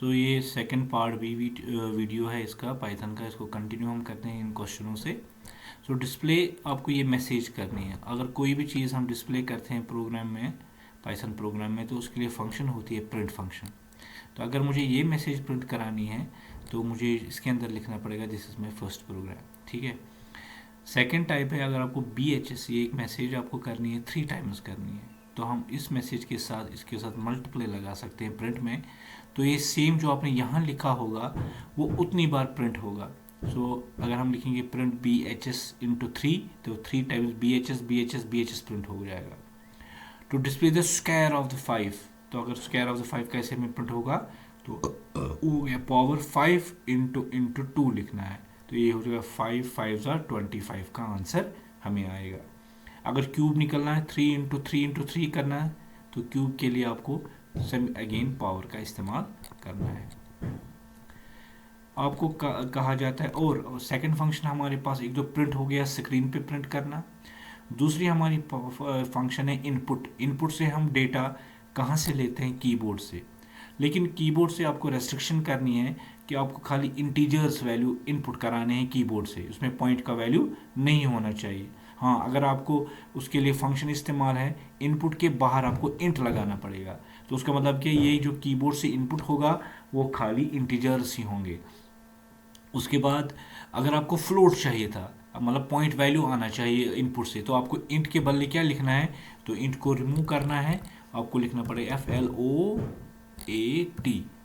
सो ये second part भी video है इसका पाइथन का, इसको कंटिन्यू हम करते हैं इन क्वेश्चनों से। सो डिस्प्ले आपको ये मैसेज करनी है। अगर कोई भी चीज़ हम डिस्प्ले करते हैं प्रोग्राम में, पाइथन प्रोग्राम में, तो उसके लिए फंक्शन होती है प्रिंट फंक्शन। तो अगर मुझे ये मैसेज प्रिंट करानी है तो मुझे इसके अंदर लिखना पड़ेगा this is my first program, ठीक है। सेकेंड टाइप है, अगर आपको BHS ये एक मैसेज आपको करनी है 3 टाइम्स करनी है, तो हम इस मैसेज के साथ इसके साथ मल्टीप्लाई लगा सकते हैं प्रिंट में। तो ये सेम जो आपने यहाँ लिखा होगा वो उतनी बार प्रिंट होगा। सो अगर हम लिखेंगे प्रिंट BHS इंटू 3, तो 3 times BHS BHS BHS print हो जाएगा। To display the square of the 5, तो अगर स्क्वायर ऑफ द 5 कैसे में प्रिंट होगा, तो वो गया पावर 5 इंटू 2 लिखना है, तो ये हो जाएगा 5 5 25 का आंसर हमें आएगा। अगर क्यूब निकलना है 3 इंटू 3 इंटू 3 करना है, तो क्यूब के लिए आपको सेम अगेन पावर का इस्तेमाल करना है। आपको कहा जाता है, और सेकंड फंक्शन हमारे पास एक जो प्रिंट हो गया स्क्रीन पे प्रिंट करना। दूसरी हमारी फंक्शन है इनपुट। इनपुट से हम डेटा कहाँ से लेते हैं, कीबोर्ड से। लेकिन कीबोर्ड से आपको रेस्ट्रिक्शन करनी है कि आपको खाली इंटीजर्स वैल्यू इनपुट कराने हैं कीबोर्ड से, उसमें पॉइंट का वैल्यू नहीं होना चाहिए। हाँ, अगर आपको उसके लिए फंक्शन इस्तेमाल है, इनपुट के बाहर आपको इंट लगाना पड़ेगा। तो उसका मतलब कि ये जो कीबोर्ड से इनपुट होगा वो खाली इंटीजर्स ही होंगे। उसके बाद अगर आपको फ्लोट चाहिए था, मतलब पॉइंट वैल्यू आना चाहिए इनपुट से, तो आपको इंट के बदले क्या लिखना है, तो इंट को रिमूव करना है, आपको लिखना पड़ेगा FLOAT।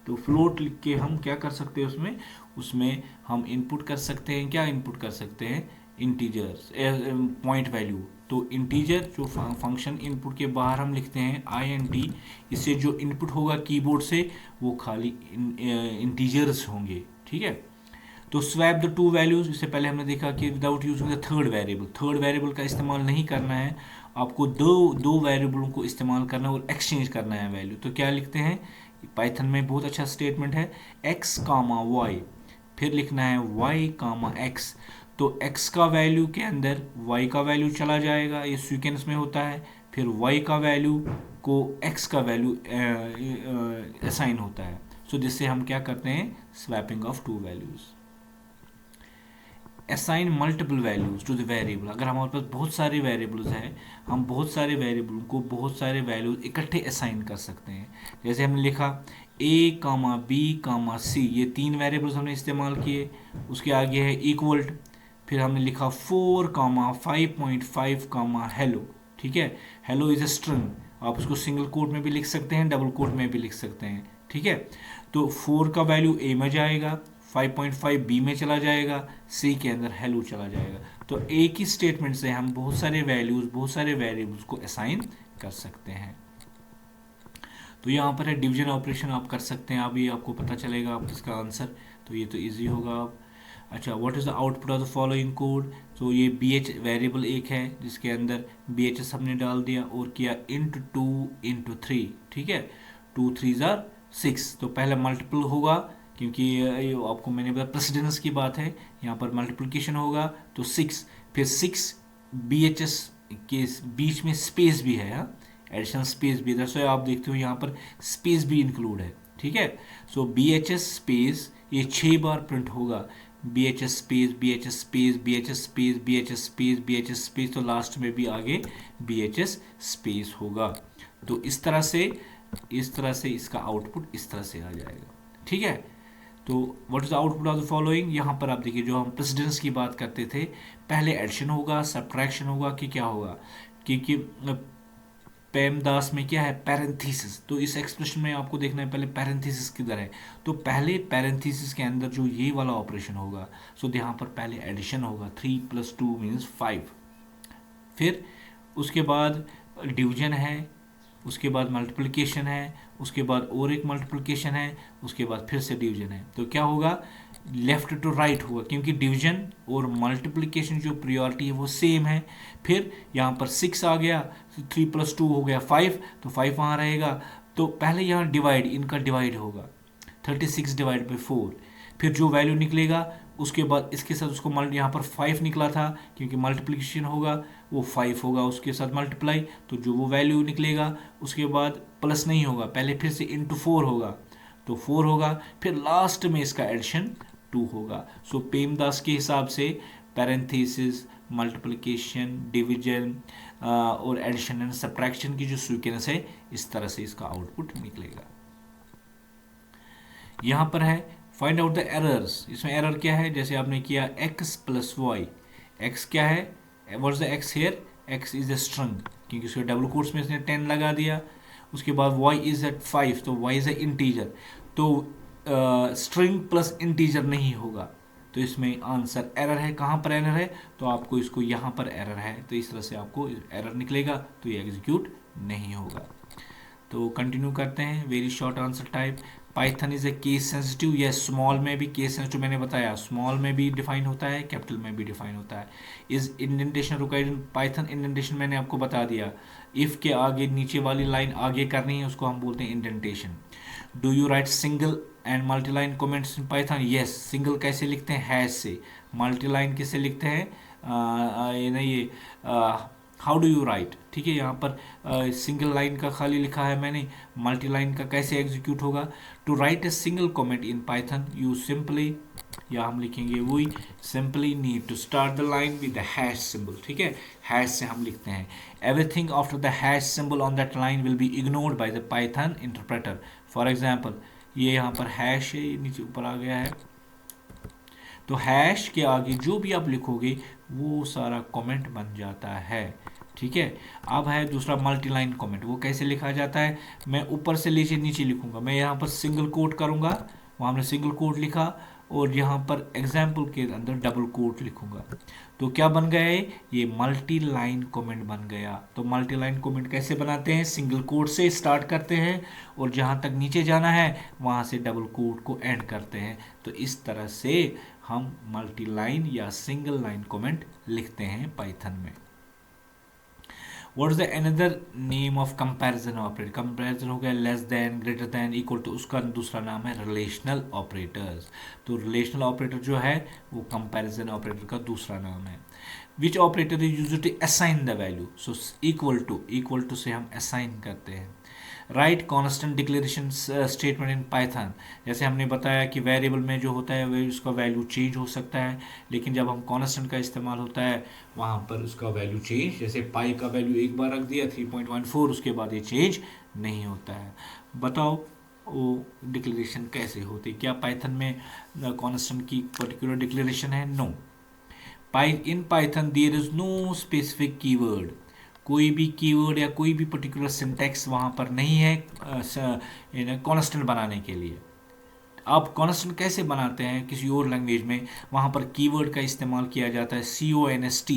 तो फ्लोट लिख के हम क्या कर सकते हैं, उसमें हम इनपुट कर सकते हैं, क्या इनपुट कर सकते हैं, इंटीजर्स पॉइंट वैल्यू। तो इंटीजर जो फंक्शन इनपुट के बाहर हम लिखते हैं INT, इससे जो इनपुट होगा कीबोर्ड से वो खाली इंटीजर्स होंगे, ठीक है। तो स्वैप द टू वैल्यूज, इससे पहले हमने देखा कि without using the third variable का इस्तेमाल नहीं करना है, आपको दो वेरिएबलों को इस्तेमाल करना है और एक्सचेंज करना है वैल्यू। तो क्या लिखते हैं, पाइथन में बहुत अच्छा स्टेटमेंट है, x, y, फिर लिखना है y, x। तो x का वैल्यू के अंदर y का वैल्यू चला जाएगा, ये सीक्वेंस में होता है, फिर y का वैल्यू को x का वैल्यू असाइन होता है। सो जिससे हम क्या करते हैं, swapping of two values. Assign multiple values to the variable, अगर हमारे पास बहुत सारे वेरिएबल्स हैं, हम बहुत सारे वेरिएबल को बहुत सारे वैल्यूज इकट्ठे असाइन कर सकते हैं। जैसे हमने लिखा A, B, C, ये 3 वेरिएबल्स हमने इस्तेमाल किए। उसके आगे है इक्वल्ट, फिर हमने लिखा 4, 5.5, हेलो, ठीक है। हेलो इज अ स्ट्रिंग, आप उसको सिंगल कोट में भी लिख सकते हैं, डबल कोट में भी लिख सकते हैं, ठीक है। तो 4 का वैल्यू A में जाएगा, 5.5 B में चला जाएगा, C के अंदर हेलो चला जाएगा। तो एक ही स्टेटमेंट से हम बहुत सारे वैल्यूज, बहुत सारे वेरिएबल्स को असाइन कर सकते हैं। तो यहाँ पर है डिवीजन ऑपरेशन आप कर सकते हैं, अभी आपको पता चलेगा आप इसका आंसर, तो ये तो इजी होगा आप। अच्छा, what is the output of the following code. तो ये BH वेरिएबल एक है जिसके अंदर BHS हमने डाल दिया और किया इंटू 2 इंटू 3, ठीक है। 2 3 6, तो पहले मल्टीपल होगा क्योंकि ये आपको मैंने बताया प्रेसिडेंस की बात है, यहाँ पर मल्टीप्लिकेशन होगा तो 6, फिर 6 BHS के बीच में स्पेस भी है, हाँ, एडिशनल स्पेस भी है, सो आप देखते हो यहाँ पर स्पेस भी इंक्लूड है, ठीक है। सो BHS स्पेस ये 6 बार प्रिंट होगा, BHS space BHS space BHS space BHS space BHS space, तो लास्ट में भी आगे BHS स्पेस होगा। तो इस तरह से इसका आउटपुट इस तरह से आ जाएगा, ठीक है। तो what is the output of the following, यहाँ पर आप देखिए जो हम प्रेसिडेंस की बात करते थे, पहले एडिशन होगा, सब्ट्रैक्शन होगा, कि क्या होगा, क्योंकि पेमदास में क्या है, पैरेंथेसिस। तो इस एक्सप्रेशन में आपको देखना है पहले पैरेंथेसिस किधर है, तो पहले पैरेंथेसिस के अंदर जो ये वाला ऑपरेशन होगा, सो यहाँ पर पहले एडिशन होगा, 3 + 2 = 5, फिर उसके बाद डिवीजन है, उसके बाद मल्टीप्लिकेशन है, उसके बाद और एक मल्टीप्लिकेशन है, उसके बाद फिर से डिवीजन है। तो क्या होगा, लेफ्ट टू राइट होगा, क्योंकि डिवीजन और मल्टीप्लिकेशन जो प्रायोरिटी है वो सेम है। फिर यहाँ पर 6 आ गया, 3 + 2 हो गया 5, तो 5 वहाँ रहेगा। तो पहले यहाँ डिवाइड, इनका डिवाइड होगा, 36 / 4, फिर जो वैल्यू निकलेगा उसके बाद इसके साथ उसको यहाँ पर 5 निकला था क्योंकि मल्टीप्लिकेशन होगा, वो 5 होगा उसके साथ मल्टीप्लाई, तो जो वो वैल्यू निकलेगा उसके बाद प्लस नहीं होगा, पहले फिर से इंटू 4 होगा, तो 4 होगा, फिर लास्ट में इसका एडिशन 2 होगा। सो पेमदास के हिसाब से पैरेंथेसिस, मल्टीप्लिकेशन, डिवीजन और एडिशन एंड सब्ट्रैक्शन की जो सीक्वेंस है, इस तरह से इसका आउटपुट निकलेगा। यहाँ पर है फाइंड आउट द एरर्स। इसमें एरर क्या है, जैसे आपने किया x प्लस वाई, x क्या है, what is the x here, x is a string, क्योंकि उसके डबल कोट्स में इसने 10 लगा दिया। उसके बाद y इज एट 5, तो y इज अ इंटीजर, तो स्ट्रिंग प्लस इंटीजर नहीं होगा, तो इसमें आंसर एरर है। कहाँ पर एरर है, तो आपको इसको यहाँ पर एरर है, तो इस तरह से आपको एरर निकलेगा, तो ये एग्जीक्यूट नहीं होगा। तो कंटिन्यू करते हैं। Very short answer type, Python is a case sensitive. यह स्मॉल में भी केस सेंसिटिव, मैंने बताया स्मॉल में भी डिफाइन होता है, कैपिटल में भी डिफाइन होता है। Is indentation required in Python, indentation मैंने आपको बता दिया, इफ के आगे नीचे वाली लाइन आगे करनी है उसको हम बोलते हैं indentation. Do you right single and multiline comments in Python, yes. Single कैसे लिखते हैं, हैश से। मल्टीलाइन कैसे लिखते हैं, ये नहीं, हाउ डू यू राइट, ठीक है। यहाँ पर सिंगल लाइन का खाली लिखा है मैंने, मल्टी लाइन का कैसे एग्जीक्यूट होगा। To write a single comment in Python you simply, या हम लिखेंगे we simply need to start the line with the hash symbol, ठीक है। हैश से हम लिखते हैं, everything after the hash symbol on that line will be ignored by the Python interpreter. For example, ये यहाँ पर हैश है, ये नीचे ऊपर आ गया है, तो हैश के आगे जो भी आप लिखोगे वो सारा कमेंट बन जाता है, ठीक है। अब है दूसरा मल्टीलाइन कमेंट, वो कैसे लिखा जाता है, मैं ऊपर से नीचे नीचे लिखूंगा। मैं यहाँ पर सिंगल कोट करूंगा, वहाँ हमने सिंगल कोट लिखा, और यहाँ पर एग्जाम्पल के अंदर डबल कोट लिखूंगा, तो क्या बन गया है, ये मल्टी लाइन कमेंट बन गया। तो मल्टी लाइन कमेंट कैसे बनाते हैं, सिंगल कोट से स्टार्ट करते हैं और जहाँ तक नीचे जाना है वहाँ से डबल कोट को एंड करते हैं। तो इस तरह से हम मल्टी लाइन या सिंगल लाइन कमेंट लिखते हैं पाइथन में। What is the another name of comparison operator, comparison हो गया less than, greater than, equal to, उसका दूसरा नाम है रिलेशनल ऑपरेटर्स। तो रिलेशनल ऑपरेटर जो है वो कंपैरिजन ऑपरेटर का दूसरा नाम है। Which operator is used to assign the value, so equal to से हम असाइन करते हैं। Right constant declaration statement in Python, जैसे हमने बताया कि वेरिएबल में जो होता है वह उसका वैल्यू चेंज हो सकता है, लेकिन जब हम कॉन्स्टेंट का इस्तेमाल होता है वहाँ पर उसका वैल्यू चेंज, जैसे पाई का वैल्यू एक बार रख दिया 3.14, उसके बाद ये चेंज नहीं होता है। बताओ वो डिक्लेरेशन कैसे होती, क्या पाइथन में कॉन्स्टेंट की पर्टिकुलर डिक्लेरेशन है, no. In Python there is no specific keyword, कोई भी कीवर्ड या कोई भी पर्टिकुलर सिंटैक्स वहाँ पर नहीं है कॉन्स्टेंट बनाने के लिए। आप कॉन्स्टेंट कैसे बनाते हैं किसी और लैंग्वेज में, वहाँ पर कीवर्ड का इस्तेमाल किया जाता है, CONST।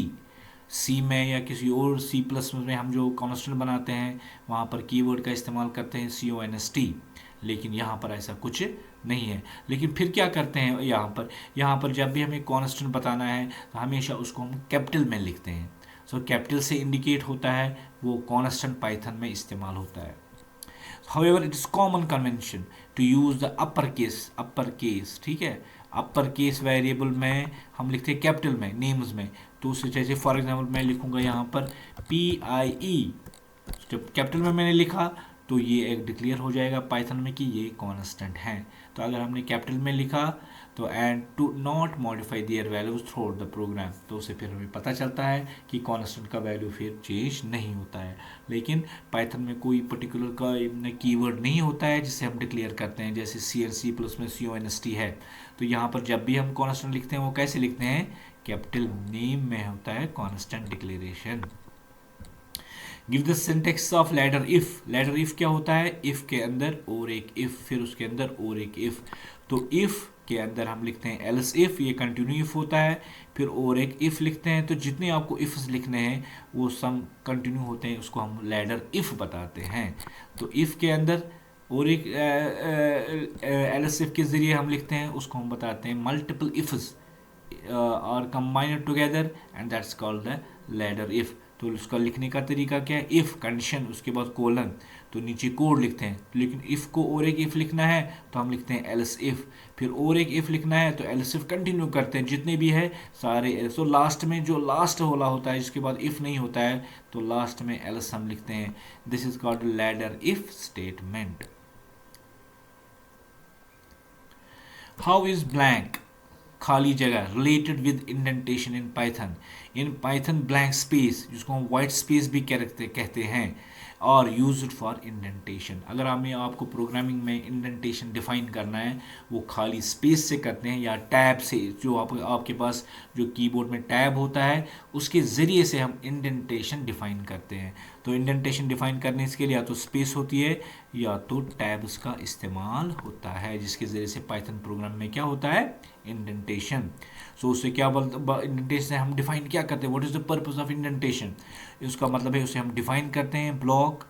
सी में या किसी और C++ में हम जो कॉन्स्टेंट बनाते हैं वहाँ पर कीवर्ड का इस्तेमाल करते हैं CONST, लेकिन यहाँ पर ऐसा कुछ नहीं है। लेकिन फिर क्या करते हैं, यहाँ पर जब भी हमें कॉन्स्टेंट बताना है तो हमेशा उसको हम कैपिटल में लिखते हैं। सो कैपिटल से इंडिकेट होता है वो कॉन्स्टेंट पाइथन में इस्तेमाल होता है। However, it is common convention to use the upper case, ठीक है। अपर केस वेरिएबल में हम लिखते हैं कैपिटल में, नेम्स में, तो उससे जैसे फॉर एग्जांपल मैं लिखूंगा यहाँ पर PIE, जब कैपिटल में मैंने लिखा तो ये एक डिक्लेयर हो जाएगा पाइथन में कि ये कॉन्स्टेंट है। तो अगर हमने कैपिटल में लिखा तो and to not modify their values throughout the program, तो उसे फिर हमें पता चलता है कि कॉन्स्टेंट का वैल्यू फिर चेंज नहीं होता है। लेकिन पाइथन में कोई पर्टिकुलर का कीवर्ड नहीं होता है जिससे हम डिक्लेयर करते हैं, जैसे C++ में CONST है। तो यहाँ पर जब भी हम कॉन्स्टेंट लिखते हैं वो कैसे लिखते हैं, कैपिटल नेम में होता है constant declaration. Give the syntax of ladder if, ladder if क्या होता है, इफ के अंदर और एक इफ, फिर उसके अंदर और एक इफ। तो इफ के अंदर हम लिखते हैं एल्स इफ, ये कंटिन्यू इफ होता है, फिर और एक इफ लिखते हैं। तो जितने आपको इफ्स लिखने हैं वो सम कंटिन्यू होते हैं, उसको हम लैडर इफ बताते हैं। तो इफ के अंदर और एक एल्स इफ के जरिए हम लिखते हैं, उसको हम बताते हैं मल्टीपल इफ्स और combined together, and that's called the ladder if. तो उसका लिखने का तरीका क्या है, इफ़ कंडीशन उसके बाद कोलन, तो नीचे कोड लिखते हैं। लेकिन इफ़ को और एक इफ़ लिखना है तो हम लिखते हैं एल्स इफ़, फिर और एक इफ़ लिखना है तो एल्स इफ़ कंटिन्यू करते हैं जितने भी है सारे। तो लास्ट में जो लास्ट वाला होता है जिसके बाद इफ़ नहीं होता है तो लास्ट में एल्स हम लिखते हैं। This is called ladder if statement. How is blank खाली जगह related with indentation in Python blank space जिसको हम वाइट स्पेस भी कहते हैं और यूज्ड फॉर इंडेंटेशन। अगर हमें आपको प्रोग्रामिंग में इंडेंटेशन डिफाइन करना है वो खाली स्पेस से करते हैं या टैब से, जो आपके पास जो कीबोर्ड में टैब होता है उसके ज़रिए से हम इंडेंटेशन डिफाइन करते हैं। तो इंडेंटेशन डिफाइन करने के लिए या तो स्पेस होती है या तो टैब्स का इस्तेमाल होता है, जिसके ज़रिए से पाइथन प्रोग्राम में क्या होता है, इंडेंटेशन। सो उससे क्या इंडेंटेशन हम डिफाइन क्या करते हैं, what is the purpose of indentation. इसका मतलब है उसे हम डिफाइन करते हैं block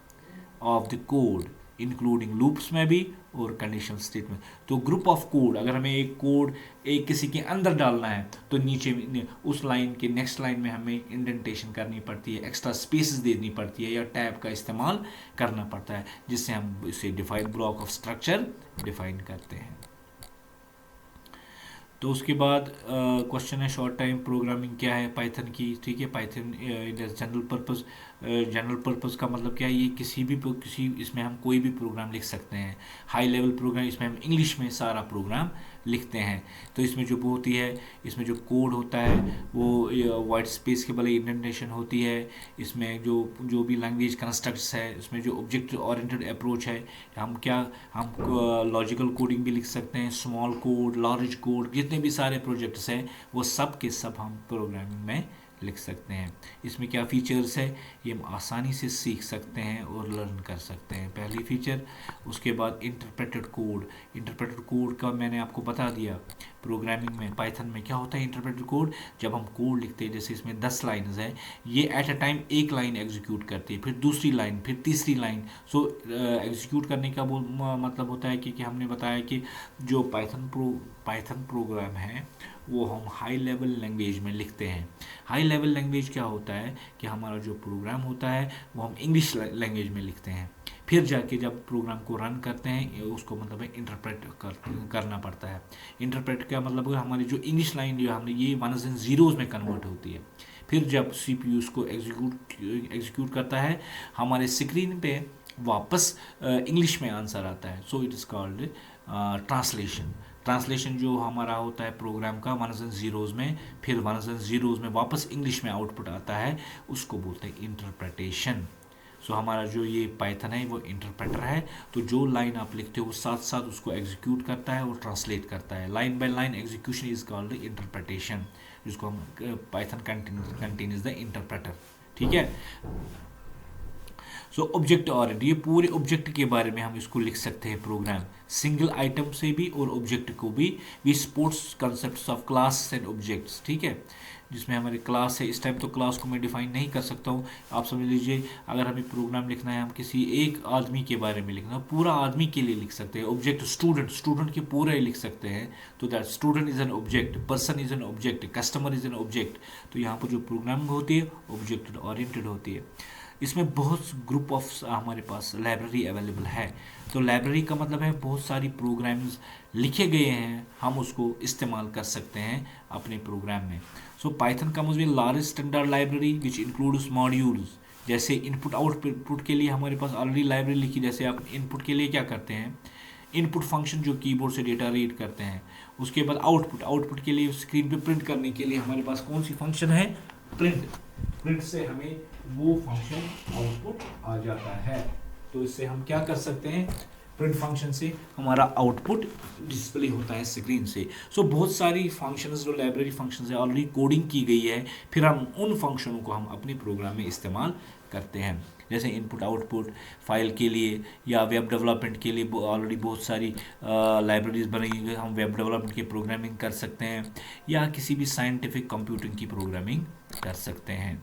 of the code including loops में भी और कंडीशनल स्टेटमेंट। तो ग्रुप ऑफ कोड, अगर हमें एक कोड एक किसी के अंदर डालना है तो नीचे उस लाइन के नेक्स्ट लाइन में हमें इंडेंटेशन करनी पड़ती है, एक्स्ट्रा स्पेसेस देनी पड़ती है या टैब का इस्तेमाल करना पड़ता है, जिससे हम इसे define block of structure define करते हैं। तो उसके बाद क्वेश्चन है शॉर्ट टाइम प्रोग्रामिंग क्या है पाइथन की। ठीक है, पाइथन जनरल पर्पस का मतलब क्या है, ये किसी इसमें हम कोई भी प्रोग्राम लिख सकते हैं। हाई लेवल प्रोग्राम इसमें हम इंग्लिश में सारा प्रोग्राम लिखते हैं। तो इसमें जो होती है, इसमें जो कोड होता है वो वाइट स्पेस के बगैर इंडेंटेशन होती है। इसमें जो भी लैंग्वेज कंस्ट्रक्ट्स है, इसमें जो ऑब्जेक्ट ओरिएंटेड अप्रोच है, हम लॉजिकल कोडिंग भी लिख सकते हैं, स्मॉल कोड, लार्ज कोड, जितने भी सारे प्रोजेक्ट्स हैं वो सब के सब हम प्रोग्रामिंग में लिख सकते हैं। इसमें क्या फीचर्स है, ये हम आसानी से सीख सकते हैं और लर्न कर सकते हैं, पहली फीचर। उसके बाद इंटरप्रेटेड कोड का मैंने आपको बता दिया। प्रोग्रामिंग में पाइथन में क्या होता है इंटरप्रेटेड कोड, जब हम कोड लिखते हैं, जैसे इसमें 10 लाइन्स है, ये एट अ टाइम एक लाइन एग्जीक्यूट करती है, फिर दूसरी लाइन, फिर तीसरी लाइन। सो एग्जीक्यूट करने का मतलब होता है कि हमने बताया कि जो पाइथन प्रोग्राम है वो हम हाई लेवल लैंग्वेज में लिखते हैं। हाई लेवल लैंग्वेज क्या होता है कि हमारा जो प्रोग्राम होता है वो हम इंग्लिश लैंग्वेज में लिखते हैं, फिर जाके जब प्रोग्राम को रन करते हैं उसको मतलब है इंटरप्रेट करना पड़ता है। इंटरप्रेट का मतलब है हमारी जो इंग्लिश लाइन जो हमने ये वनस एंड जीरोज़ में कन्वर्ट होती है। फिर जब CPU उसको एग्जीक्यूट करता है हमारे स्क्रीन पे वापस इंग्लिश में आंसर आता है। So it is called translation जो हमारा होता है प्रोग्राम का वनस एंड जीरोज़ में, फिर वनस एंड जीरोज़ में वापस इंग्लिश में आउटपुट आता है, उसको बोलते हैं इंटरप्रिटेशन। सो हमारा जो ये पाइथन है वो इंटरप्रेटर है। तो जो लाइन आप लिखते हो वो साथ साथ उसको एग्जीक्यूट करता है और ट्रांसलेट करता है। Line by line execution is called interpretation, जिसको हम पाइथन कंटेन्स द इंटरप्रेटर। ठीक है। सो ऑब्जेक्ट ओरिएंटेड, ये पूरे ऑब्जेक्ट के बारे में हम इसको लिख सकते हैं प्रोग्राम, सिंगल आइटम से भी और ऑब्जेक्ट को भी। We supports concept of class and objects. ठीक है, जिसमें हमारी क्लास है, इस टाइम तो क्लास को मैं डिफाइन नहीं कर सकता हूँ। आप समझ लीजिए अगर हमें प्रोग्राम लिखना है, हम किसी एक आदमी के बारे में लिखना है, पूरा आदमी के लिए लिख सकते हैं। ऑब्जेक्ट स्टूडेंट के पूरे लिख सकते हैं। तो that student is an object, person is an object, customer is an object. तो यहाँ पर जो प्रोग्रामिंग होती है ऑब्जेक्ट ओरिएंटेड होती है। इसमें बहुत ग्रुप ऑफ हमारे पास लाइब्रेरी अवेलेबल है। तो लाइब्रेरी का मतलब है बहुत सारी प्रोग्राम्स लिखे गए हैं, हम उसको इस्तेमाल कर सकते हैं अपने प्रोग्राम में। सो Python comes with large standard library which includes modules. जैसे इनपुट आउटपुट के लिए हमारे पास ऑलरेडी लाइब्रेरी लिखी। जैसे आप इनपुट के लिए क्या करते हैं, इनपुट फंक्शन जो कीबोर्ड से डेटा रीड करते हैं। उसके बाद आउटपुट के लिए स्क्रीन पे प्रिंट करने के लिए हमारे पास कौन सी फंक्शन है, प्रिंट से हमें वो फंक्शन आउटपुट आ जाता है। तो इससे हम क्या कर सकते हैं, प्रिंट फंक्शन से हमारा आउटपुट डिस्प्ले होता है स्क्रीन से। सो बहुत सारी फंक्शंस जो लाइब्रेरी फंक्शंस है ऑलरेडी कोडिंग की गई है, फिर हम उन फंक्शनों को हम अपने प्रोग्राम में इस्तेमाल करते हैं। जैसे इनपुट आउटपुट फाइल के लिए या वेब डेवलपमेंट के लिए ऑलरेडी बहुत सारी लाइब्रेरीज बनी हुई है। हम वेब डेवलपमेंट की प्रोग्रामिंग कर सकते हैं या किसी भी साइंटिफिक कंप्यूटिंग की प्रोग्रामिंग कर सकते हैं।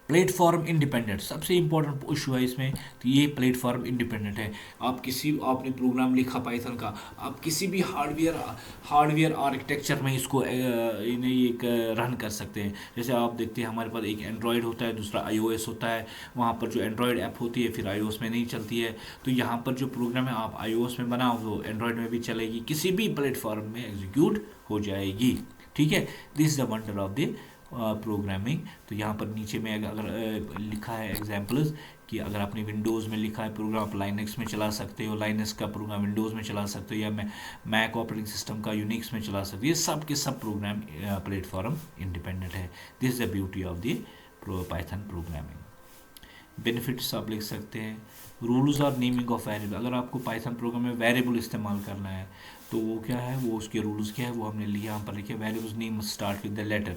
प्लेटफॉर्म इंडिपेंडेंट सबसे इंपॉर्टेंट इशू है इसमें। तो ये प्लेटफॉर्म इंडिपेंडेंट है। आपने प्रोग्राम लिखा पाइथन का, आप किसी भी हार्डवेयर आर्किटेक्चर में इसको एक रन कर सकते हैं। जैसे आप देखते हैं हमारे पास एक एंड्रॉयड होता है, दूसरा iOS होता है। वहाँ पर जो एंड्रॉयड ऐप होती है फिर iOS में नहीं चलती है। तो यहाँ पर जो प्रोग्राम है आप iOS में बनाओ तो एंड्रॉयड में भी चलेगी, किसी भी प्लेटफॉर्म में एग्जीक्यूट हो जाएगी। ठीक है, this is the wonder of the programming. तो यहाँ पर नीचे में अगर लिखा है एग्जाम्पल्स कि अगर आपने विंडोज़ में लिखा है प्रोग्राम आप लाइनक्स में चला सकते हो, लाइनक्स का प्रोग्राम विंडोज़ में चला सकते हो, या मैक ऑपरेटिंग सिस्टम का यूनिक्स में चला सकते हो। ये सब के सब प्रोग्राम प्लेटफॉर्म इंडिपेंडेंट है। This is the beauty of the Python programming. Benefits आप लिख सकते हैं। रूल्स और नेमिंग ऑफ वेरिएबल, अगर आपको पाइथन प्रोग्राम में वेरिएबल इस्तेमाल करना है तो वो क्या है, वो उसके रूल्स क्या है वो हमने लिया यहाँ पर लिखे। Variables name start with the letter,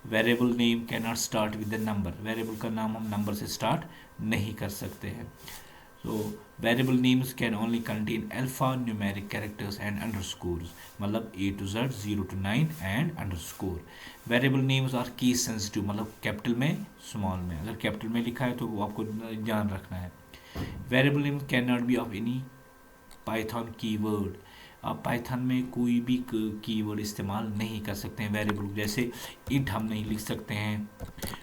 variable name can not start with the number, variable का नाम हम नंबर से स्टार्ट नहीं कर सकते हैं। So variable names can only contain alphanumeric characters and underscores, मतलब A to Z 0 to 9 and underscore. Variable names are case sensitive, मतलब कैपिटल में स्मॉल में, अगर कैपिटल में लिखा है तो वो आपको ध्यान रखना है। Variable names cannot be of any Python keyword, आप पाइथन में कोई भी कीवर्ड इस्तेमाल नहीं कर सकते हैं वेरिएबल, जैसे इंट हम नहीं लिख सकते हैं,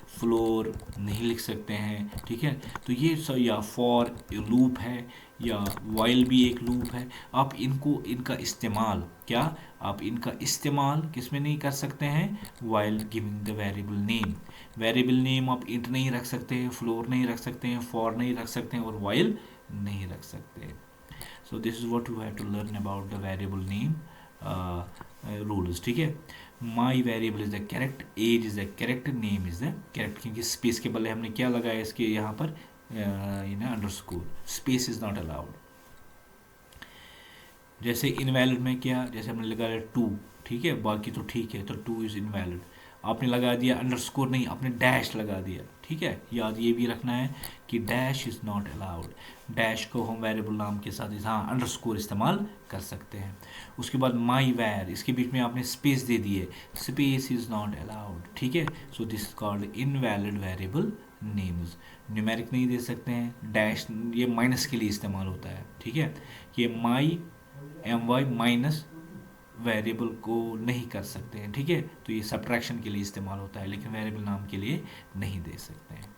फ्लोर नहीं लिख सकते हैं, ठीक है। तो ये सब, या फॉर लूप है, या वाइल भी एक लूप है, आप इनका इस्तेमाल क्या, आप इनका इस्तेमाल किस में नहीं कर सकते हैं, while giving the variable name. Variable name आप इंट नहीं रख सकते हैं, फ्लोर नहीं रख सकते हैं, फॉर नहीं रख सकते हैं, और वाइल नहीं रख सकते हैं। So this is what you have to learn about the variable name rules, ठीक है। My variable is the character, age is the character, name is the character, क्योंकि स्पेस के बदले हमने क्या लगाया इसके यहाँ पर underscore, space is not allowed. जैसे इनवैलिड में क्या, जैसे हमने लगाया 2, ठीक है, बाकी तो ठीक है, तो 2 इज इनवैलिड, आपने लगा दिया अंडरस्कोर नहीं, आपने डैश लगा दिया, ठीक है। याद ये भी रखना है कि dash is not allowed, dash को हम वेरिएबल नाम के साथ हाँ अंडरस्कोर इस्तेमाल कर सकते हैं। उसके बाद माई वैर, इसके बीच में आपने स्पेस दे दी है, स्पेस इज़ नॉट अलाउड, ठीक है। So this called invalid variable names. Numeric नहीं दे सकते हैं, डैश ये माइनस के लिए इस्तेमाल होता है, ठीक है। ये माई my माइनस वेरिएबल को नहीं कर सकते हैं, ठीक है। तो ये सब्ट्रैक्शन के लिए इस्तेमाल होता है, लेकिन वेरिएबल नाम के लिए नहीं दे सकते हैं।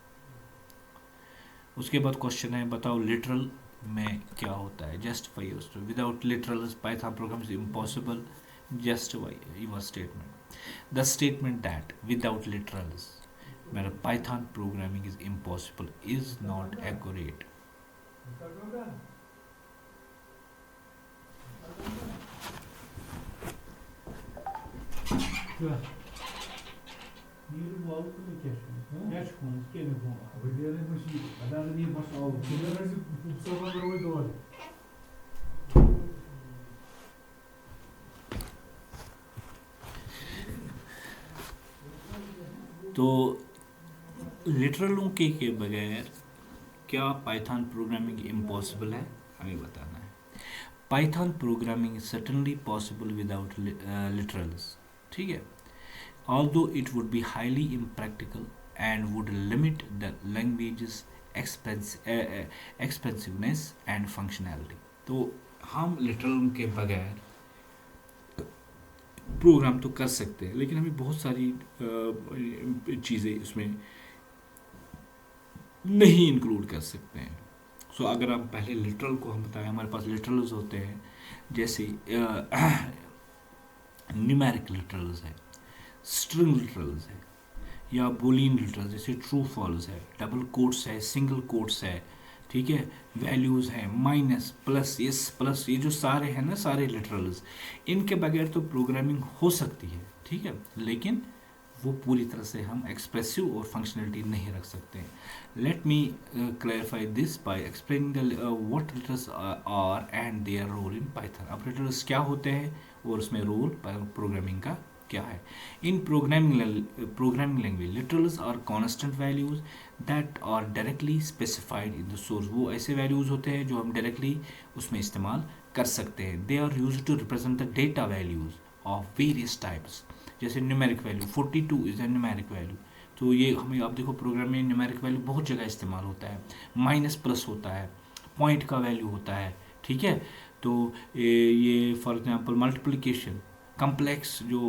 उसके बाद क्वेश्चन है, बताओ लिटरल में क्या होता है, justify your, without literal Python program is impossible, justify your statement. The statement that without literals मेरा Python programming is impossible is not accurate. तो लिटरलों के बगैर क्या पाइथन प्रोग्रामिंग इम्पॉसिबल है, हमें बताना है। Python programming is certainly possible without literals, ठीक है, although it would be highly impractical and would limit the language's expensiveness and functionality। तो हम लिटरल के बगैर प्रोग्राम तो कर सकते हैं, लेकिन हमें बहुत सारी चीज़ें उसमें नहीं इंक्लूड कर सकते हैं। सो अगर हम पहले लिटरल को हम बताएं, हमारे पास लिटरल्स होते हैं, जैसे न्यूमेरिक लिटरल्स है, स्ट्रिंग लिटरल्स है, या बुलियन लिटरल्स जैसे ट्रू फॉल्स है, डबल कोट्स है, सिंगल कोट्स है, ठीक है, वैल्यूज़ हैं, माइनस प्लस यस प्लस, ये जो सारे हैं ना सारे लिटरल्स, इनके बगैर तो प्रोग्रामिंग हो सकती है, ठीक है, लेकिन वो पूरी तरह से हम एक्सप्रेसिव और फंक्शनलिटी नहीं रख सकते हैं। Let me clarify this by explaining the what literals are and their role in Python. अब लिटरल्स क्या होते हैं और उसमें रोल प्रोग्रामिंग का क्या है। In programming language literals are constant values that are directly specified in the source. वो ऐसे वैल्यूज होते हैं जो हम डायरेक्टली उसमें इस्तेमाल कर सकते हैं। They are used to represent the data values of various types. जैसे numeric value 42 is a numeric value, तो ये हमें आप देखो प्रोग्राम में न्यूमेरिक वैल्यू बहुत जगह इस्तेमाल होता है। माइनस प्लस होता है, पॉइंट का वैल्यू होता है, ठीक है। तो ये फॉर एग्जांपल मल्टीप्लिकेशन कम्प्लेक्स जो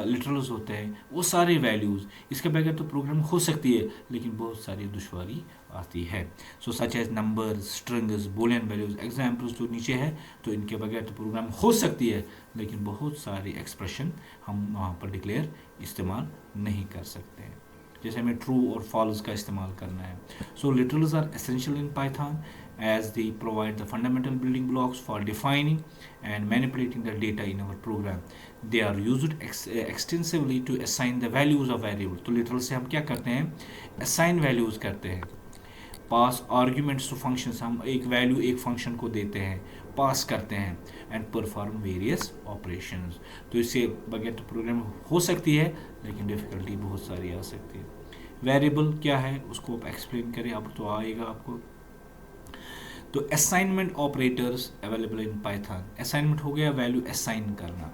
लिटरल्स होते हैं वो सारे वैल्यूज़, इसके बगैर तो प्रोग्राम हो सकती है लेकिन बहुत सारी दुश्वारी आती है। So such as numbers, strings, boolean values, examples जो नीचे है, तो इनके बगैर तो प्रोग्राम हो सकती है लेकिन बहुत सारी एक्सप्रेशन हम वहाँ पर डिक्लेयर इस्तेमाल नहीं कर सकते हैं। जैसे हमें ट्रू और फॉल्स का इस्तेमाल करना है। So literals are essential in Python as they provide the fundamental building blocks for defining and manipulating the data in our program. They are used extensively to assign the values of variable. तो literal से हम क्या करते हैं, assign values करते हैं, पास arguments two functions, हम एक वैल्यू एक फंक्शन को देते हैं, पास करते हैं, एंड परफॉर्म वेरियस ऑपरेशंस। तो इससे बगैर तो प्रोग्राम हो सकती है लेकिन डिफ़िकल्टी बहुत सारी आ सकती है। वेरिएबल क्या है उसको आप एक्सप्लेन करें, अब तो आएगा आपको। तो assignment operators available in Python. Assignment हो गया वैल्यू असाइन करना,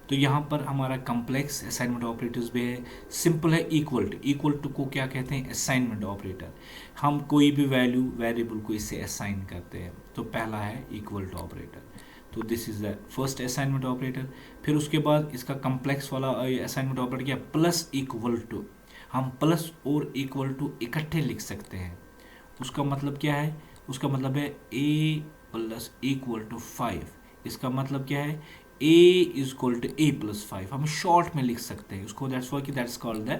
तो यहाँ पर हमारा कम्प्लेक्स असाइनमेंट ऑपरेटर्स भी है। सिंपल है, इक्वल टू को क्या कहते हैं, असाइनमेंट ऑपरेटर। हम कोई भी वैल्यू वेरिएबल को इससे असाइन करते हैं, तो पहला है इक्वल टू ऑपरेटर, तो this is the first assignment operator. फिर उसके बाद इसका कम्प्लेक्स वाला असाइनमेंट ऑपरेटर क्या, प्लस इक्वल टू। हम प्लस और इक्वल टू इकट्ठे लिख सकते हैं। उसका मतलब क्या है, उसका मतलब है a प्लस इक्वल टू 5। इसका मतलब क्या है, a is equal to a plus 5। हम शॉर्ट में लिख सकते हैं उसको, दैट्स वाई कि that's called the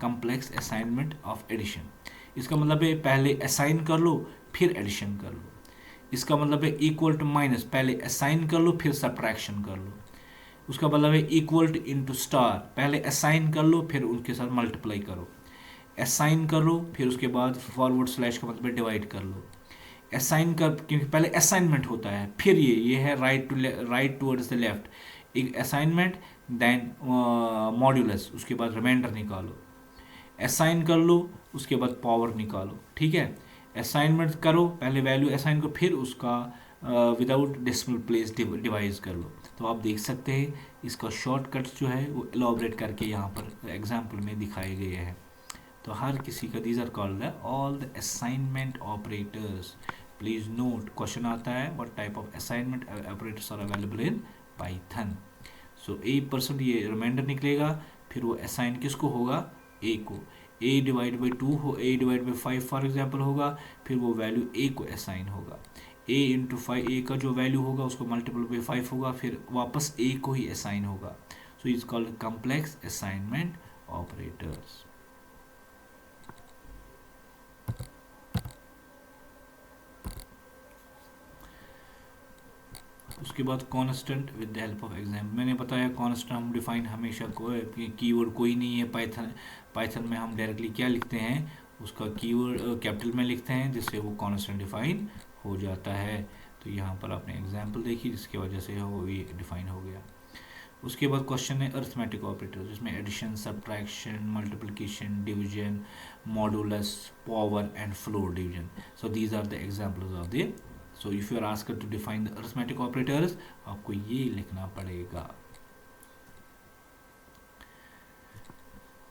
complex assignment of addition. इसका मतलब है पहले असाइन कर लो फिर एडिशन कर लो। इसका मतलब है इक्वल टू माइनस, पहले असाइन कर लो फिर सब्ट्रैक्शन कर लो। उसका मतलब है इक्वल टू इंटू स्टार, पहले असाइन कर लो फिर उनके साथ मल्टीप्लाई करो। असाइन कर लो फिर उसके बाद फॉरवर्ड स्लैश का मतलब डिवाइड कर लो। असाइन कर, क्योंकि पहले असाइनमेंट होता है, फिर ये है राइट टूवर्ड्स द लेफ्ट, एक असाइनमेंट देन मॉड्यूलस, उसके बाद रिमाइंडर निकालो। असाइन कर लो उसके बाद पावर निकालो, ठीक है। असाइनमेंट करो, पहले वैल्यू असाइन करो फिर उसका विदाउट डेसिमल प्लेस डिवाइज कर लो। तो आप देख सकते हैं इसका शॉर्टकट जो है वो एलॉबरेट करके यहाँ पर एग्जाम्पल में दिखाए गए हैं। तो हर किसी का these are called the all the assignment operators. Please note, question आता है what type of assignment operators are available in Python. So a% ये रिमाइंडर निकलेगा, फिर वो असाइन किसको होगा, a को। a डिवाइड बाई 2 हो, a divide by 5 for example होगा, फिर वो वैल्यू a को असाइन होगा। a इंटू 5, a का जो वैल्यू होगा उसको मल्टीपल बाई 5 होगा, फिर वापस a को ही असाइन होगा। So is called complex assignment operators. उसके बाद constant with the help of exam. मैंने बताया कांस्टेंट हम डिफाइन हमेशा कीवर्ड कोई नहीं है पाइथन में हम डायरेक्टली क्या लिखते हैं, उसका कीवर्ड कैपिटल में लिखते हैं जिससे वो कांस्टेंट डिफाइन हो जाता है। तो यहाँ पर आपने एग्जाम्पल देखी जिसकी वजह से वो ये डिफाइन हो गया। उसके बाद क्वेश्चन है अरिथमेटिक ऑपरेटर, जिसमें addition, subtraction, multiplication, division, modulus, power and floor division. So these are the examples of the. So if you are asked to define the arithmetic operators, आपको ये लिखना पड़ेगा।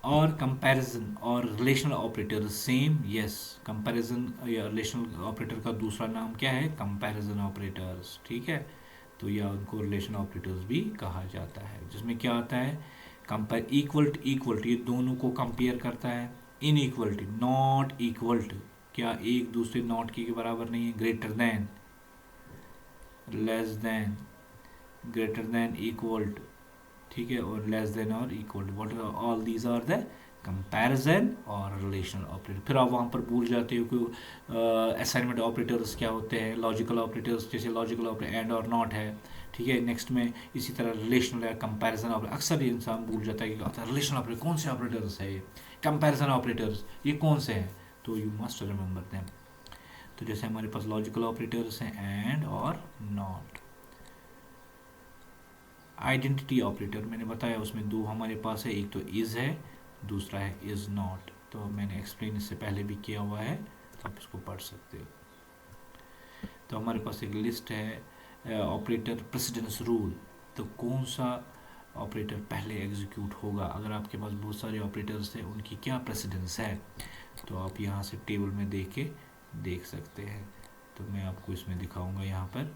और कंपैरिजन और relational operator same, yes. Comparison या relational operator का दूसरा नाम क्या है, कंपैरिजन ऑपरेटर्स, ठीक है। तो या उनको रिलेशन ऑपरेटर्स भी कहा जाता है, जिसमें क्या आता है, कंपेयर, इक्वल टू ये दोनों को कंपेयर करता है। इन इक्वलिटी, नॉट इक्वल टू, क्या एक दूसरे नॉट के बराबर नहीं है, greater than, less than, greater than, equal to, ठीक है, और लेस देन और equal to, what all these are the comparison और रिलेशनल ऑपरेटर। फिर आप वहाँ पर भूल जाते हो कि असाइनमेंट ऑपरेटर्स क्या होते हैं, लॉजिकल ऑपरेटर्स, जैसे लॉजिकल ऑपरेटर एंड और नॉट है, ठीक है। नेक्स्ट में इसी तरह रिलेशनल या कंपैरिजन ऑपरेटर, अक्सर ये इंसान भूल जाता है कि अच्छा रिलेशनल ऑपरेटर कौन से ऑपरेटर्स है, ये कंपैरिजन ऑपरेटर्स ये कौन से हैं, तो यू मस्ट रिमेंबर देम। तो जैसे हमारे पास लॉजिकल ऑपरेटर्स हैं एंड और नॉट। आइडेंटिटी ऑपरेटर मैंने बताया उसमें दो हमारे पास है, एक तो इज़ है, दूसरा है इज़ नॉट। तो मैंने एक्सप्लेन इससे पहले भी किया हुआ है, तो आप इसको पढ़ सकते हो। तो हमारे पास एक लिस्ट है ऑपरेटर प्रेसिडेंस रूल, तो कौन सा ऑपरेटर पहले एग्जीक्यूट होगा, अगर आपके पास बहुत सारे ऑपरेटर्स हैं उनकी क्या प्रेसिडेंस है, तो आप यहाँ से टेबल में देख के देख सकते हैं। तो मैं आपको इसमें दिखाऊंगा यहाँ पर।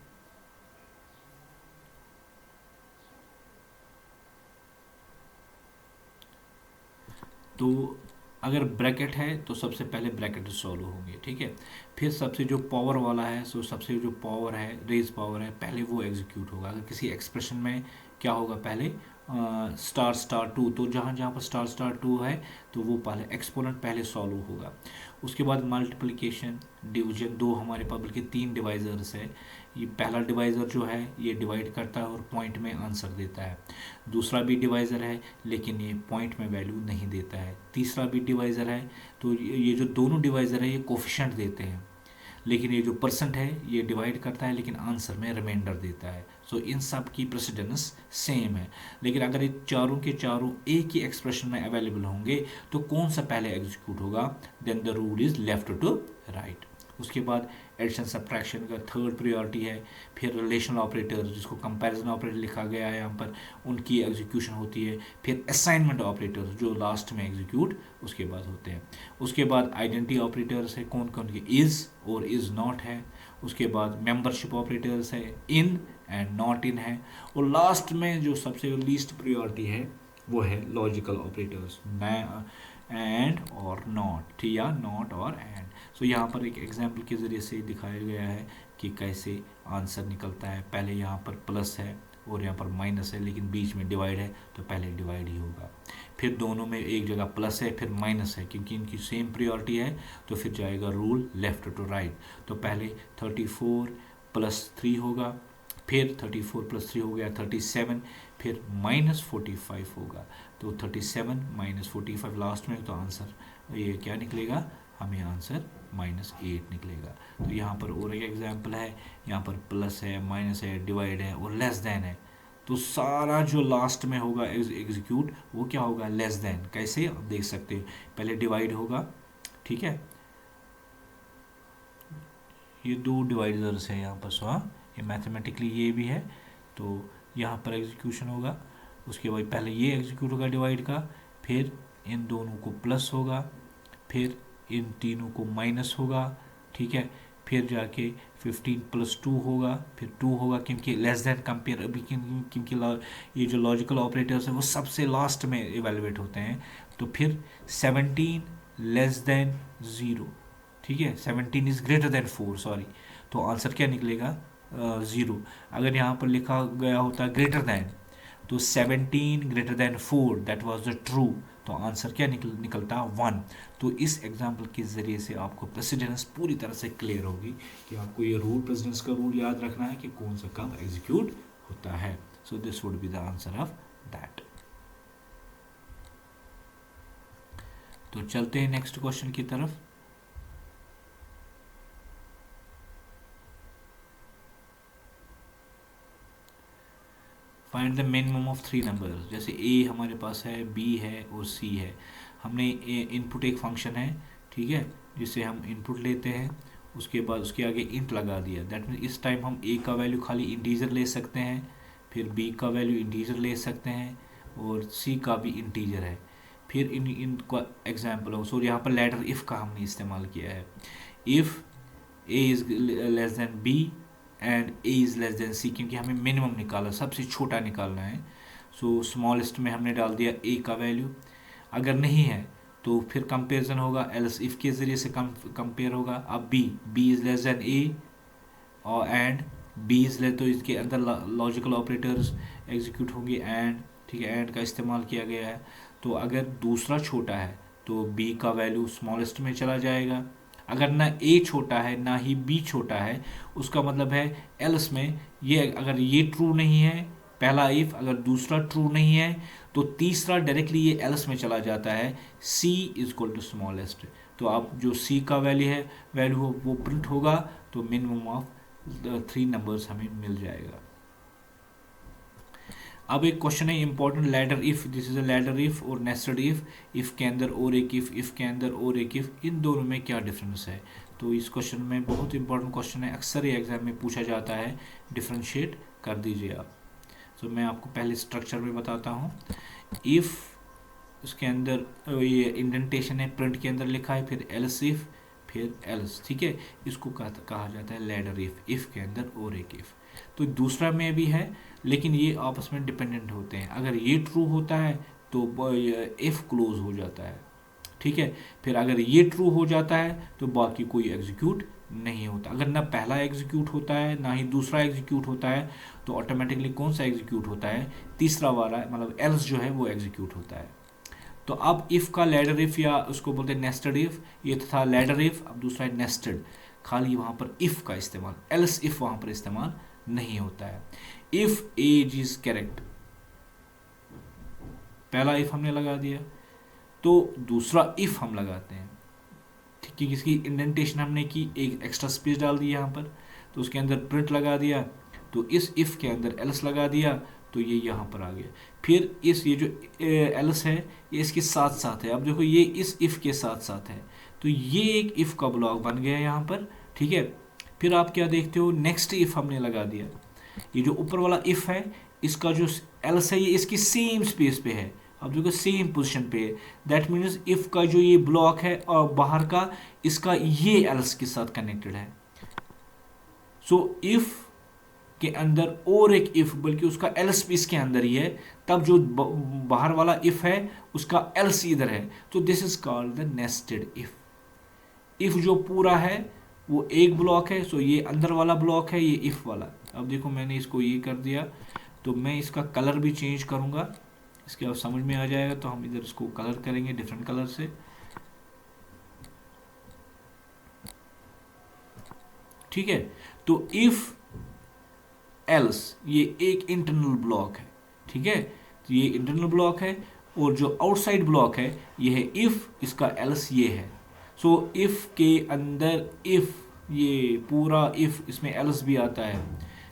तो अगर ब्रैकेट है तो सबसे पहले ब्रैकेट सॉल्व होंगे, ठीक है। फिर सबसे जो पावर वाला है, सो सबसे जो पावर है, रेज पावर है, पहले वो एग्जीक्यूट होगा। अगर किसी एक्सप्रेशन में क्या होगा, पहले स्टार स्टार टू, तो जहाँ जहाँ पर स्टार स्टार टू है तो वो पहले एक्सपोनेंट पहले सॉल्व होगा। उसके बाद मल्टीप्लिकेशन, डिवीजन, दो हमारे पास बल्कि तीन डिवाइजर्स है। ये पहला डिवाइज़र जो है ये डिवाइड करता है और पॉइंट में आंसर देता है। दूसरा भी डिवाइज़र है लेकिन ये पॉइंट में वैल्यू नहीं देता है। तीसरा भी डिवाइज़र है, तो ये जो दोनों डिवाइज़र है ये कोफिशिएंट देते हैं, लेकिन ये जो परसेंट है ये डिवाइड करता है लेकिन आंसर में रिमाइंडर देता है। सो इन सब की प्रेसिडेंस सेम है। लेकिन अगर ये चारों के चारों एक ही एक्सप्रेशन में अवेलेबल होंगे तो कौन सा पहले एग्जीक्यूट होगा, then the rule is left to right. उसके बाद एडिशन सब्ट्रैक्शन का थर्ड प्रायोरिटी है। फिर रिलेशनल ऑपरेटर, जिसको कंपैरिजन ऑपरेटर लिखा गया है यहाँ पर, उनकी एग्जीक्यूशन होती है। फिर असाइनमेंट ऑपरेटर्स जो लास्ट में एग्जीक्यूट उसके बाद होते हैं। उसके बाद आइडेंटिटी ऑपरेटर्स है, कौन कौन के, इज़ और इज़ नॉट है। उसके बाद मेंबरशिप ऑपरेटर्स है, इन एंड नॉट इन है। और लास्ट में जो सबसे लीस्ट प्रायोरिटी है वो है लॉजिकल ऑपरेटर्स, एंड और नॉट, ठीक, या नॉट और एंड। सो यहाँ पर एक एग्जाम्पल के ज़रिए से दिखाया गया है कि कैसे आंसर निकलता है। पहले यहाँ पर प्लस है और यहाँ पर माइनस है, लेकिन बीच में डिवाइड है तो पहले डिवाइड ही होगा। फिर दोनों में एक जगह प्लस है फिर माइनस है, क्योंकि इनकी सेम प्रायोरिटी है तो फिर जाएगा रूल लेफ्ट टू राइट। तो पहले 34 + 3 होगा, फिर 34 + 3 हो गया 37, फिर -45 होगा। तो 37 - 45 लास्ट में, तो आंसर ये क्या निकलेगा, हमें आंसर -8 निकलेगा। तो यहाँ पर और एक एग्जाम्पल है, यहाँ पर प्लस है, माइनस है, डिवाइड है और लेस देन है। तो सारा जो लास्ट में होगा एग्जीक्यूट वो क्या होगा, लेस देन। कैसे देख सकते हैं, पहले डिवाइड होगा, ठीक है, ये दो डिवाइजर्स है यहाँ पर, सो ये मैथमेटिकली ये भी है, तो यहाँ पर एग्जीक्यूशन होगा। उसके बाद पहले ये एग्जीक्यूट होगा डिवाइड का, फिर इन दोनों को प्लस होगा, फिर इन तीनों को माइनस होगा, ठीक है, फिर जाके 15 + 2 होगा, फिर 2 होगा, क्योंकि लेस देन कंपेयर अभी, क्योंकि ये जो लॉजिकल ऑपरेटर्स हैं वो सबसे लास्ट में इवेलुएट होते हैं। तो फिर 17 < 0, ठीक है, 17 इज ग्रेटर देन 4, सॉरी, तो आंसर क्या निकलेगा, 0। अगर यहाँ पर लिखा गया होता ग्रेटर देन, तो 17 > 4 दैट वाज द ट्रू, तो आंसर क्या निकलता 1। तो इस एग्जाम्पल के ज़रिए से आपको प्रेसिडेंस पूरी तरह से क्लियर होगी कि आपको ये रूल, प्रेसिडेंस का रूल याद रखना है कि कौन सा कब एग्जीक्यूट होता है। So this would be the answer of that. तो चलते हैं नेक्स्ट क्वेश्चन की तरफ। Find the minimum of 3 numbers. जैसे ए हमारे पास है, बी है और सी है। हमने इनपुट एक फंक्शन है, ठीक है, जिसे हम इनपुट लेते हैं, उसके बाद उसके आगे इंट लगा दिया। दैट मीन इस टाइम हम ए का वैल्यू खाली इंटीजर ले सकते हैं, फिर बी का वैल्यू इंटीजर ले सकते हैं और सी का भी इंटीजर है। फिर इनका एग्जाम्पल हो, सो यहाँ पर लेटर इफ़ का हमने इस्तेमाल किया है। If A is less than B and A is less than C, क्योंकि हमें मिनिमम निकालना, सबसे छोटा निकालना है। सो स्मॉलेस्ट में हमने डाल दिया ए का वैल्यू। अगर नहीं है तो फिर कंपेरिजन होगा, एल्स इफ़ के ज़रिए से कंपेयर होगा। अब बी इज़ लेस देन ए और एंड बी इज़ लेस, तो इसके अंदर लॉजिकल ऑपरेटर्स एग्जीक्यूट होंगे एंड, ठीक है, एंड का इस्तेमाल किया गया है। तो अगर दूसरा छोटा है तो बी का वैल्यू स्मॉलेस्ट में चला जाएगा। अगर ना ए छोटा है ना ही बी छोटा है, उसका मतलब है एल्स में ये, अगर ये ट्रू नहीं है पहला इफ, अगर दूसरा ट्रू नहीं है तो तीसरा डायरेक्टली ये एल्स में चला जाता है, सी इज इक्वल टू स्मॉलेस्ट। तो आप जो सी का वैल्यू हो वो प्रिंट होगा, तो मिनिमम ऑफ 3 नंबर्स हमें मिल जाएगा। अब एक क्वेश्चन है important, ladder if. This is a ladder if और नेस्टेड इफ के अंदर और एक इफ के अंदर और एक इफ, इन दोनों में क्या डिफरेंस है। तो इस क्वेश्चन में बहुत इंपॉर्टेंट क्वेश्चन है, अक्सर ये एग्जाम में पूछा जाता है, डिफ्रेंशिएट कर दीजिए आप। तो मैं आपको पहले स्ट्रक्चर में बताता हूँ। इफ उसके अंदर ये इंडेंटेशन है, प्रिंट के अंदर लिखा है, फिर एल्स इफ, फिर एल्स, ठीक है, इसको कहा जाता है लैडर इफ के अंदर और एक इफ। तो दूसरा में भी है, लेकिन ये आपस में डिपेंडेंट होते हैं। अगर ये ट्रू होता है तो इफ क्लोज हो जाता है, ठीक है। फिर अगर ये ट्रू हो जाता है तो बाकी कोई एग्जीक्यूट नहीं होता। अगर ना पहला एग्जीक्यूट होता है ना ही दूसरा एग्जीक्यूट होता है तो ऑटोमेटिकली कौन सा एग्जीक्यूट होता है, तीसरा वाला, मतलब एल्स जो है वो एग्जीक्यूट होता है। तो अब इफ का लैडर इफ, या उसको बोलते हैं नेस्टेड इफ, ये था लैडर इफ, अब दूसरा है नेस्टेड। खाली वहां पर इफ का इस्तेमाल, एल्स इफ वहां पर इस्तेमाल नहीं होता है। इफ एज इज करेक्ट, पहला इफ हमने लगा दिया, तो दूसरा इफ हम लगाते हैं, ठीक है। इसकी इंडेंटेशन हमने की, एक एक्स्ट्रा स्पेस डाल दी यहाँ पर, तो उसके अंदर प्रिंट लगा दिया, तो इस इफ के अंदर एल्स लगा दिया, तो ये यहाँ पर आ गया। फिर ये जो एल्स है ये इसके साथ साथ है। अब देखो ये इस इफ के साथ साथ है, तो ये एक इफ का ब्लॉक बन गया यहाँ पर, ठीक है। फिर आप क्या देखते हो, नेक्स्ट इफ हमने लगा दिया, ये जो ऊपर वाला इफ है इसका जो एल्स है ये इसकी सेम स्पेस पे है, अब देखो सेम पोजीशन पे है। दैट मीन्स इफ का जो ये ब्लॉक है और बाहर का, इसका ये एल्स के साथ कनेक्टेड है। सो इफ के अंदर और एक इफ, बल्कि उसका एल्स भी इसके अंदर ही है, तब जो बाहर वाला इफ है उसका एल्स इधर है, तो this is called the nested if. If जो पूरा है वो एक ब्लॉक है, सो ये अंदर वाला ब्लॉक है, ये इफ वाला। अब देखो मैंने इसको ये कर दिया, तो मैं इसका कलर भी चेंज करूंगा, इसके अब समझ में आ जाएगा। तो हम इधर इसको कलर करेंगे डिफरेंट कलर से, ठीक है। तो इफ एल्स ये एक इंटरनल ब्लॉक है, ठीक है, तो ये इंटरनल ब्लॉक है, और जो आउटसाइड ब्लॉक है ये है इफ, इसका एल्स ये है। सो इफ के अंदर इफ, ये पूरा इफ, इसमें एल्स भी आता है।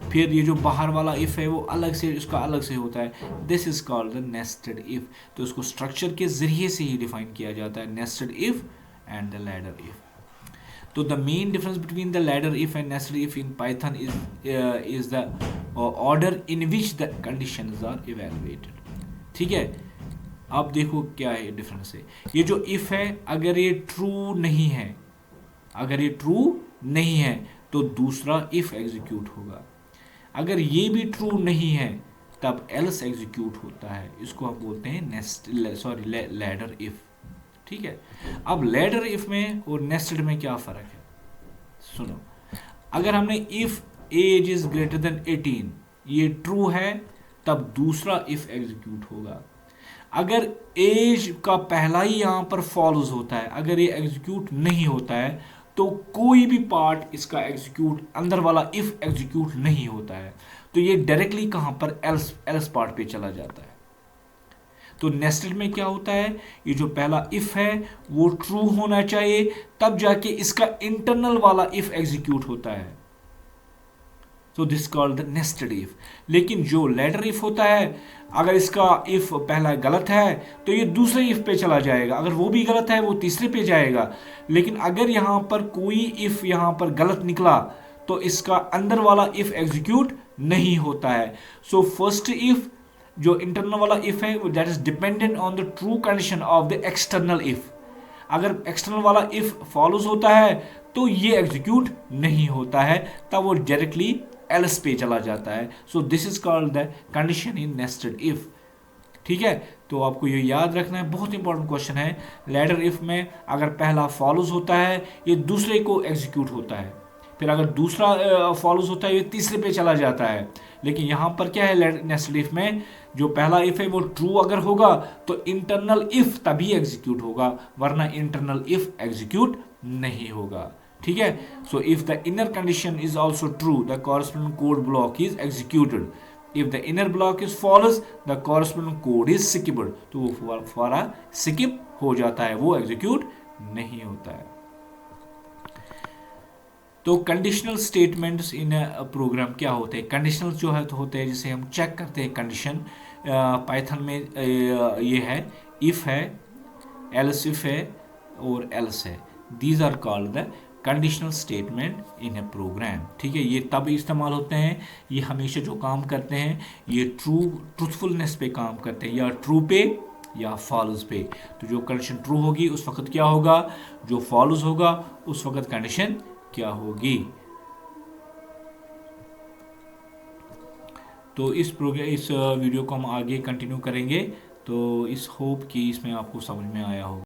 फिर ये जो बाहर वाला इफ है वो अलग से, इसका अलग से होता है, this is called the nested if. तो इसको स्ट्रक्चर के जरिए से ही डिफाइन किया जाता है, nested if and the ladder if. तो the main difference between the ladder if and nested if in Python is the order in which the conditions are evaluated, ठीक है। अब देखो क्या है डिफरेंस है, ये जो इफ है अगर ये ट्रू नहीं है, अगर ये ट्रू नहीं है तो दूसरा इफ एग्जीक्यूट होगा। अगर ये भी ट्रू नहीं है तब एल्स एग्जीक्यूट होता है, इसको हम बोलते हैं लैडर इफ, ठीक है। अब लैडर इफ में और नेस्टेड में क्या फर्क है, सुनो। अगर हमने if age is greater than 18 ये ट्रू है, तब दूसरा इफ एग्जीक्यूट होगा। अगर एज का पहला ही यहां पर फॉल्स होता है, अगर ये एग्जीक्यूट नहीं होता है, तो कोई भी पार्ट इसका एग्जीक्यूट, अंदर वाला इफ एग्जीक्यूट नहीं होता है, तो ये डायरेक्टली कहां पर एल्स पार्ट पे चला जाता है। तो नेस्टेड में क्या होता है, ये जो पहला इफ है वो ट्रू होना चाहिए, तब जाके इसका इंटरनल वाला इफ एग्जीक्यूट होता है, तो this called the nested if. लेकिन जो लैडर इफ होता है, अगर इसका इफ पहला गलत है तो ये दूसरे इफ पे चला जाएगा, अगर वो भी गलत है वो तीसरे पे जाएगा। लेकिन अगर यहां पर कोई इफ यहां पर गलत निकला तो इसका अंदर वाला इफ एग्जीक्यूट नहीं होता है। सो फर्स्ट इफ जो इंटरनल वाला इफ है that is dependent on the true condition of the external if. अगर एक्सटर्नल वाला इफ फॉलोज होता है तो ये एग्जीक्यूट नहीं होता है, तब वो डायरेक्टली एल्स पे चला जाता है। So this is called the condition in nested if, ठीक है। तो आपको ये याद रखना है, बहुत इंपॉर्टेंट क्वेश्चन है। लैडर इफ में अगर पहला फॉलोज होता है ये दूसरे को एग्जीक्यूट होता है, फिर अगर दूसरा फॉलोज होता है ये तीसरे पे चला जाता है। लेकिन यहां पर क्या है, नेस्टेड इफ में जो पहला इफ है वो ट्रू अगर होगा तो इंटरनल इफ तभी एग्जीक्यूट होगा, वरना इंटरनल इफ एग्जीक्यूट नहीं होगा, ठीक है। So if the inner condition is also true the corresponding code block is executed. If the inner block is false the corresponding code is skipped, तो वो फॉरा skip हो जाता है, वो एग्जीक्यूट नहीं होता है। तो कंडीशनल स्टेटमेंट्स इन प्रोग्राम क्या होते हैं, कंडीशनल जो है तो होते हैं जिसे हम चेक करते हैं कंडीशन। पाइथन में ये है इफ है, एल्स इफ है और एल्स है, these are called the conditional statement in a program, ठीक है। ये तब इस्तेमाल होते हैं, ये हमेशा जो काम करते हैं ये ट्रूथफुलनेस पे काम करते हैं, या ट्रू पे या फॉल्स पे। तो जो कंडीशन ट्रू होगी उस वक्त क्या होगा, जो फॉल्स होगा उस वक्त कंडीशन क्या होगी। तो इस वीडियो को हम आगे कंटिन्यू करेंगे, तो इस होप कि इसमें आपको समझ में आया होगा।